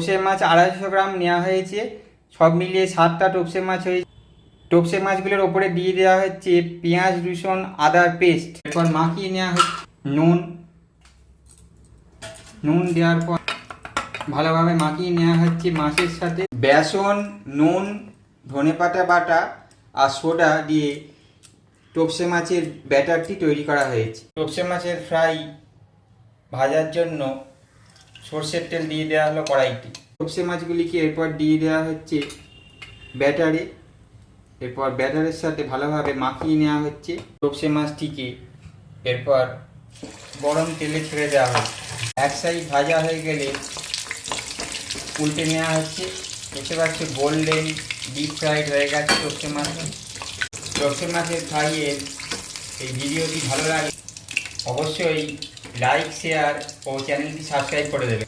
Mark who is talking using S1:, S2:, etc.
S1: টোপসে মাছ 250 গ্রাম নেওয়া হয়েছে। সব মিলিয়ে 7টা টোপসে মাছ হয়েছে। টোপসে মাছগুলোর ওপরে দিয়ে দেওয়া হচ্ছে পেঁয়াজ, রসুন, আদার পেস্ট। এরপর মাখিয়ে নেওয়া হচ্ছে নুন দেওয়ার পর ভালোভাবে মাখিয়ে নেওয়া হচ্ছে মাছের সাথে। বেসন, নুন, ধনেপাতা বাটা আর সোডা দিয়ে টোপসে মাছের ব্যাটারটি তৈরি করা হয়েছে। টোপসে মাছের ফ্রাই ভাজার জন্য সর্ষের তেল দিয়ে দেওয়া হলো কড়াইটি। টোপসে মাছগুলিকে এরপর দিয়ে দেওয়া হচ্ছে ব্যাটারে। এরপর ব্যাটারের সাথে ভালোভাবে মাখিয়ে নেওয়া হচ্ছে টোপসে মাছটিকে। এরপর গরম তেলে ছেড়ে দেওয়া হচ্ছে। এক সাইড ভাজা হয়ে গেলে উল্টে নেওয়া হচ্ছে। দেখতে পাচ্ছি গোল্ডেন ডিপ ফ্রাইড হয়ে গেছে টোপসে মাছ। টোপসে মাছের ফ্রাইয়ের এই ভিডিওটি ভালো লাগে অবশ্যই লাইক, শেয়ার ও চ্যানেলটি সাবস্ক্রাইব করে দেবে।